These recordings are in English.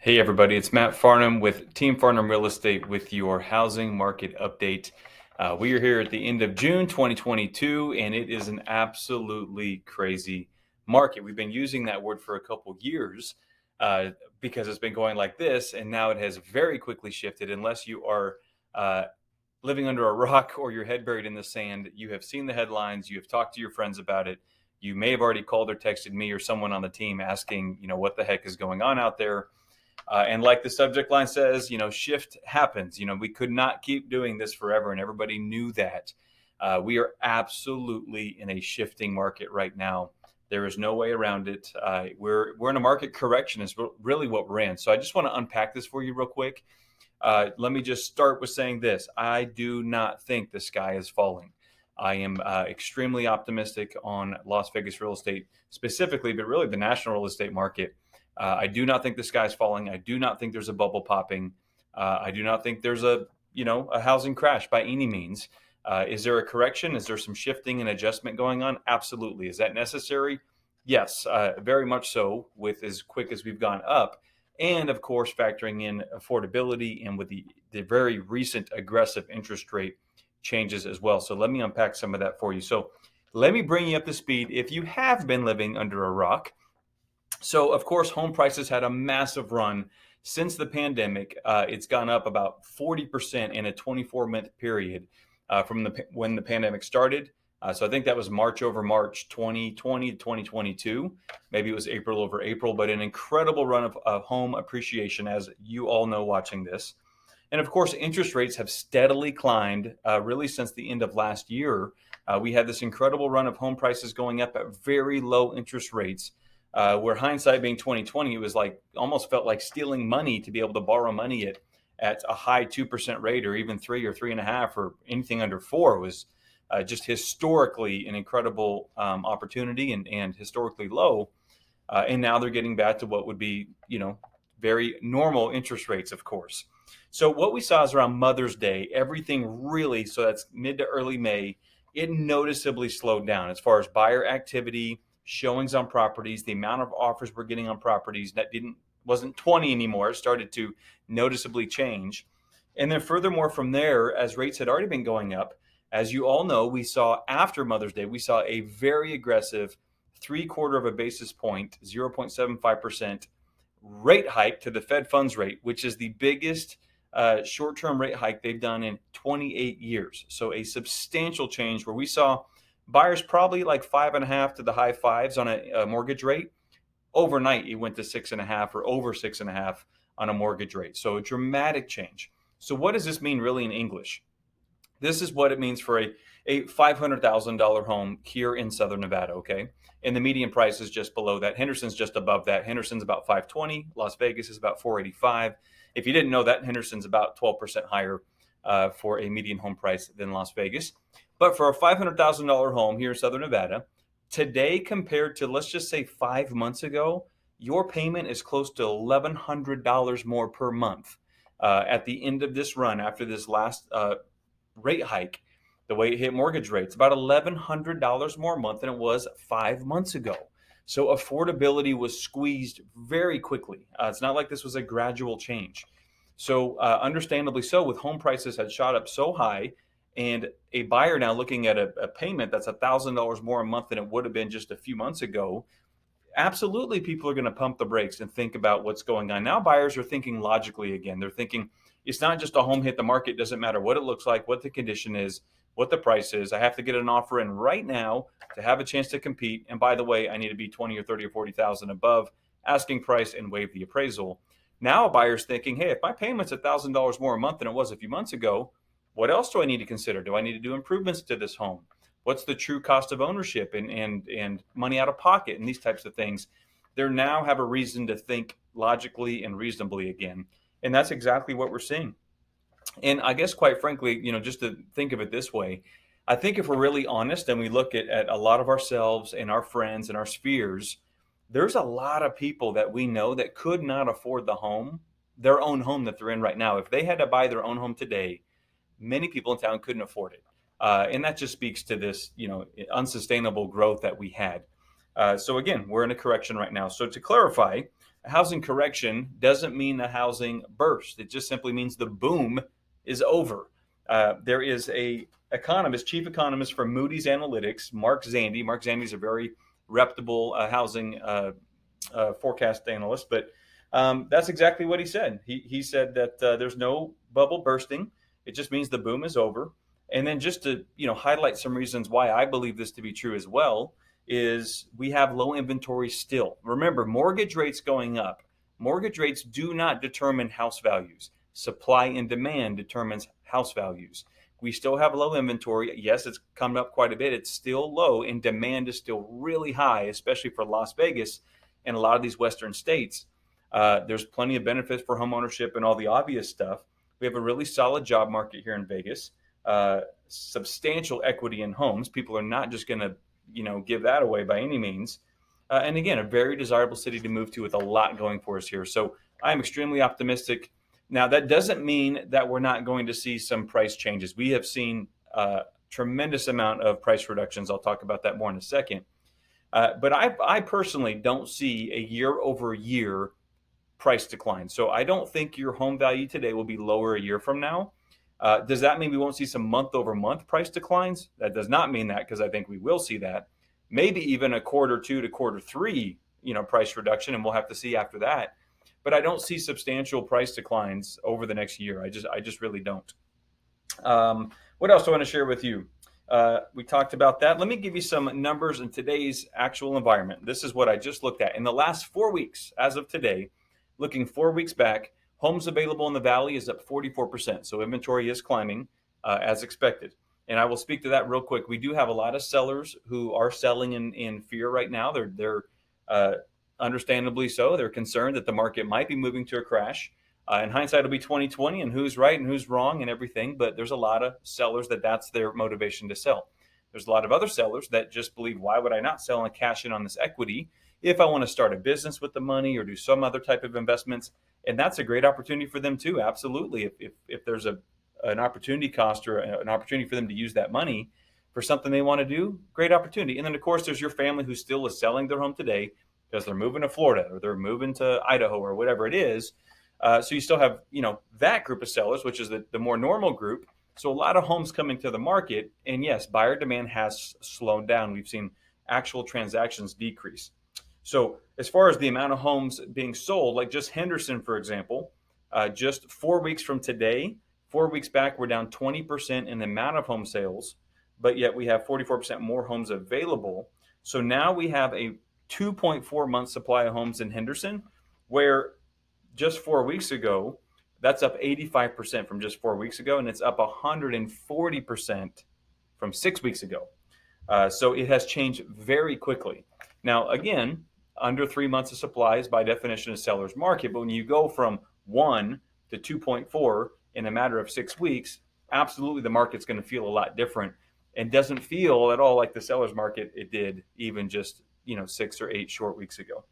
Hey everybody, it's Matt Farnham with Team Farnham Real Estate with your housing market update. We are here at the end of June 2022, and it is an absolutely crazy market. We've been using that word for a couple years uh, because it's been going like this, and now it has very quickly shifted. Unless you are uh, living under a rock or your head buried in the sand, you have seen the headlines, you have talked to your friends about it. You may have already called or texted me or someone on the team asking, what the heck is going on out there. And like the subject line says, shift happens. We could not keep doing this forever, and everybody knew that. We are absolutely in a shifting market right now. There is no way around it. We're in a market correction is really what we're in. So I just want to unpack this for you real quick. Let me just start with saying this. I do not think the sky is falling. I am extremely optimistic on Las Vegas real estate specifically, but really the national real estate market. I do not think the sky's falling. I do not think there's a bubble popping. I do not think there's a housing crash by any means. Is there a correction? Is there some shifting and adjustment going on? Absolutely. Is that necessary? Yes, very much so. With as quick as we've gone up, and of course factoring in affordability and with the very recent aggressive interest rate changes as well. So let me unpack some of that for you. So let me bring you up to speed if you have been living under a rock. So, of course, home prices had a massive run since the pandemic. It's gone up about 40% in a 24-month period from when the pandemic started. So I think that was March over March 2020 to 2022. Maybe it was April over April, but an incredible run of home appreciation, as you all know watching this. And of course, interest rates have steadily climbed really since the end of last year. We had this incredible run of home prices going up at very low interest rates. Where hindsight being 2020, it was like almost felt like stealing money to be able to borrow money at a high 2% rate, or even 3 or 3.5, or anything under 4 was just historically an incredible opportunity and historically low. And now they're getting back to what would be, very normal interest rates, of course. So what we saw is around Mother's Day, everything really, so that's mid to early May, it noticeably slowed down as far as buyer activity, showings on properties, the amount of offers we're getting on properties that wasn't 20 anymore. It started to noticeably change. And then furthermore from there, as rates had already been going up, as you all know, we saw after Mother's Day, we saw a very aggressive 3/4 of a basis point, 0.75% rate hike to the Fed funds rate, which is the biggest short-term rate hike they've done in 28 years. So a substantial change where we saw buyers probably like 5.5 to the high fives on a mortgage rate. Overnight, it went to 6.5 or over 6.5 on a mortgage rate. So a dramatic change. So what does this mean really in English? This is what it means for a $500,000 home here in Southern Nevada, okay? And the median price is just below that. Henderson's just above that. Henderson's about 520. Las Vegas is about 485. If you didn't know that, Henderson's about 12% higher for a median home price than Las Vegas. But for a $500,000 home here in Southern Nevada, today compared to, let's just say, 5 months ago, your payment is close to $1,100 more per month at the end of this run after this last rate hike. The way it hit mortgage rates, about $1,100 more a month than it was 5 months ago. So affordability was squeezed very quickly. It's not like this was a gradual change. So understandably so, with home prices had shot up so high, and a buyer now looking at a payment that's $1,000 more a month than it would have been just a few months ago, absolutely people are going to pump the brakes and think about what's going on. Now buyers are thinking logically again. They're thinking it's not just a home hit the market. Doesn't matter what it looks like, what the condition is, what the price is. I have to get an offer in right now to have a chance to compete. And by the way, I need to be 20 or 30 or 40,000 above asking price and waive the appraisal. Now a buyer's thinking, hey, if my payment's $1,000 more a month than it was a few months ago, what else do I need to consider? Do I need to do improvements to this home? What's the true cost of ownership and money out of pocket and these types of things? They now have a reason to think logically and reasonably again. And that's exactly what we're seeing. And I guess, quite frankly, just to think of it this way, I think if we're really honest and we look at a lot of ourselves and our friends and our spheres, there's a lot of people that we know that could not afford their own home that they're in right now. If they had to buy their own home today, many people in town couldn't afford it. And that just speaks to this, unsustainable growth that we had. So again, we're in a correction right now. So to clarify, A housing correction doesn't mean a housing burst. It just simply means the boom is over. There is a economist, chief economist from Moody's Analytics, Mark Zandi. Mark Zandi is a very reputable housing forecast analyst, but that's exactly what he said. He said that there's no bubble bursting. It just means the boom is over. And then just to highlight some reasons why I believe this to be true as well is we have low inventory still. Remember, mortgage rates going up. Mortgage rates do not determine house values. Supply and demand determines house values. We still have low inventory. Yes, it's come up quite a bit. It's still low, and demand is still really high, especially for Las Vegas and a lot of these Western states. There's plenty of benefits for homeownership and all the obvious stuff. We have a really solid job market here in Vegas. Substantial equity in homes. People are not just going to, give that away by any means. And again, a very desirable city to move to with a lot going for us here. So I'm extremely optimistic. Now, that doesn't mean that we're not going to see some price changes. We have seen a tremendous amount of price reductions. I'll talk about that more in a second. But I personally don't see a year over year price decline. So I don't think your home value today will be lower a year from now. Does that mean we won't see some month over month price declines? That does not mean that, because I think we will see that. Maybe even a quarter two to quarter three, price reduction, and we'll have to see after that. But I don't see substantial price declines over the next year. I just really don't. What else do I want to share with you? We talked about that. Let me give you some numbers in today's actual environment. This is what I just looked at. In the last 4 weeks, as of today, looking 4 weeks back, homes available in the Valley is up 44%. So inventory is climbing as expected. And I will speak to that real quick. We do have a lot of sellers who are selling in fear right now. They're understandably so. They're concerned that the market might be moving to a crash. In hindsight, it'll be 2020 and who's right and who's wrong and everything. But there's a lot of sellers that's their motivation to sell. There's a lot of other sellers that just believe, why would I not sell and cash in on this equity if I want to start a business with the money or do some other type of investments? And that's a great opportunity for them too. Absolutely. If there's an opportunity cost or an opportunity for them to use that money for something they want to do, great opportunity. And then of course, there's your family who still is selling their home today because they're moving to Florida or they're moving to Idaho or whatever it is. So you still have, that group of sellers, which is the more normal group. So a lot of homes coming to the market. And yes, buyer demand has slowed down. We've seen actual transactions decrease. So as far as the amount of homes being sold, like just Henderson, for example, just 4 weeks from today, 4 weeks back, we're down 20% in the amount of home sales, but yet we have 44% more homes available. So now we have a 2.4 month supply of homes in Henderson, where just 4 weeks ago, that's up 85% from just 4 weeks ago, and it's up 140% from 6 weeks ago. So it has changed very quickly. Now, again, under 3 months of supply is by definition a seller's market, but when you go from 1 to 2.4 in a matter of 6 weeks, absolutely the market's going to feel a lot different and doesn't feel at all like the seller's market it did even just 6 or 8 short weeks ago.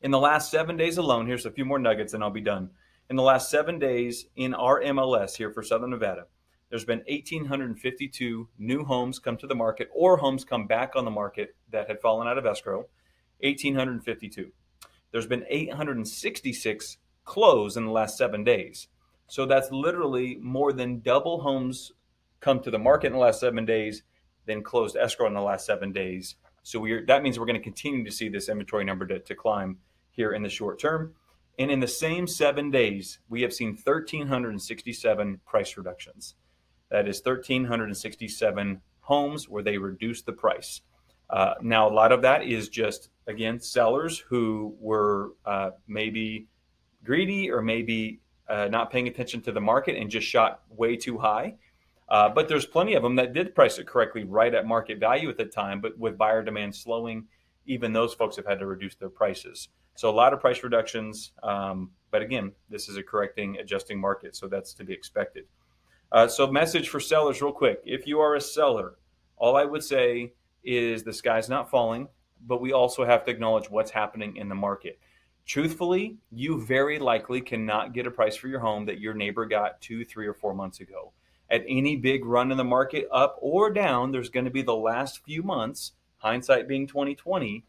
In the last 7 days alone, here's a few more nuggets and I'll be done. In the last 7 days in our MLS here for Southern Nevada, there's been 1,852 new homes come to the market or homes come back on the market that had fallen out of escrow, 1,852. There's been 866 close in the last 7 days. So that's literally more than double homes come to the market in the last 7 days than closed escrow in the last 7 days. So that means we're going to continue to see this inventory number to climb here in the short term. And in the same 7 days, we have seen 1,367 price reductions. That is 1,367 homes where they reduced the price. Now, a lot of that is just, again, sellers who were maybe greedy or maybe not paying attention to the market and just shot way too high. But there's plenty of them that did price it correctly right at market value at the time, but with buyer demand slowing, even those folks have had to reduce their prices. So a lot of price reductions. But again, this is a correcting, adjusting market, so that's to be expected. So message for sellers real quick. If you are a seller, all I would say is the sky's not falling, but we also have to acknowledge what's happening in the market. Truthfully, you very likely cannot get a price for your home that your neighbor got 2, 3, or 4 months ago. At any big run in the market, up or down, there's going to be the last few months, hindsight being 2020,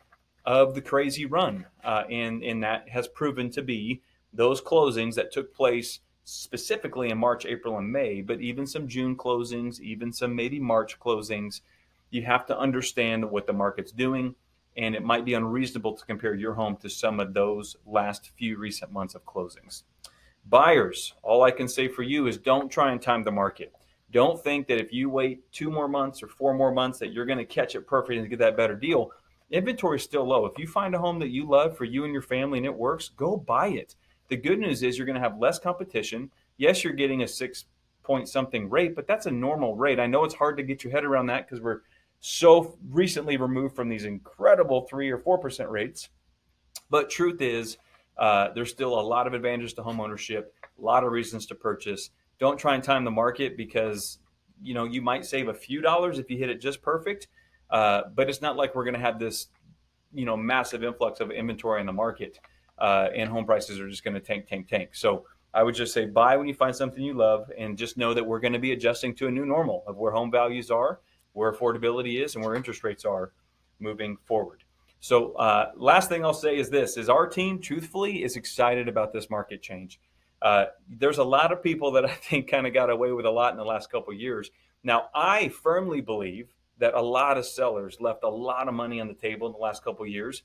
of the crazy run. And that has proven to be those closings that took place specifically in March, April, and May, but even some June closings, even some maybe March closings. You have to understand what the market's doing, and it might be unreasonable to compare your home to some of those last few recent months of closings. Buyers, all I can say for you is don't try and time the market. Don't think that if you wait 2 more months or 4 more months that you're going to catch it perfect and get that better deal. Inventory is still low. If you find a home that you love for you and your family and it works, go buy it. The good news is you're going to have less competition. Yes, you're getting a 6 point something rate, but that's a normal rate. I know it's hard to get your head around that because we're so recently removed from these incredible 3 or 4% rates. But truth is, there's still a lot of advantages to home ownership, a lot of reasons to purchase. Don't try and time the market because you might save a few dollars if you hit it just perfect. But it's not like we're going to have this massive influx of inventory in the market, and home prices are just going to tank. So I would just say buy when you find something you love, and just know that we're going to be adjusting to a new normal of where home values are, where affordability is, and where interest rates are moving forward. So last thing I'll say is this: is our team, truthfully, is excited about this market change. There's a lot of people that I think kind of got away with a lot in the last couple of years. Now, I firmly believe that a lot of sellers left a lot of money on the table in the last couple of years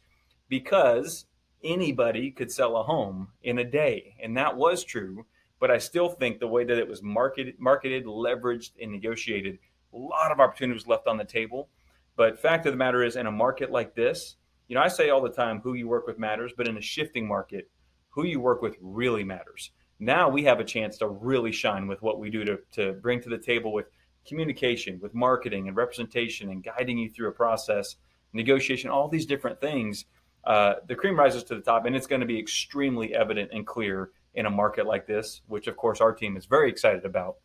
because anybody could sell a home in a day, and that was true. But I still think the way that it was marketed, leveraged, and negotiated, a lot of opportunities left on the table. But fact of the matter is, in a market like this, I say all the time, who you work with matters, but in a shifting market, who you work with really matters. Now we have a chance to really shine with what we do to bring to the table with communication, with marketing and representation and guiding you through a process, negotiation, all these different things. The cream rises to the top, and it's going to be extremely evident and clear in a market like this, which of course our team is very excited about.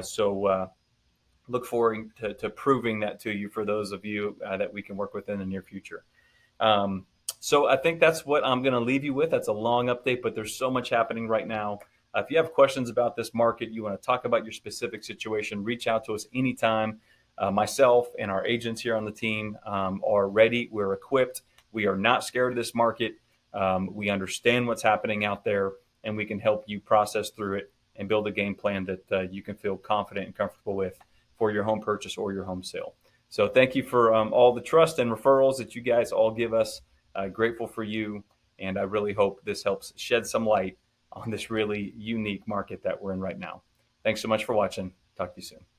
So look forward to proving that to you for those of you that we can work with in the near future. So I think that's what I'm going to leave you with. That's a long update, but there's so much happening right now. If you have questions about this market, you want to talk about your specific situation, reach out to us anytime. Myself and our agents here on the team are ready. We're equipped. We are not scared of this market. We understand what's happening out there, and we can help you process through it and build a game plan that you can feel confident and comfortable with for your home purchase or your home sale. So thank you for all the trust and referrals that you guys all give us. Grateful for you, and I really hope this helps shed some light on this really unique market that we're in right now. Thanks so much for watching. Talk to you soon.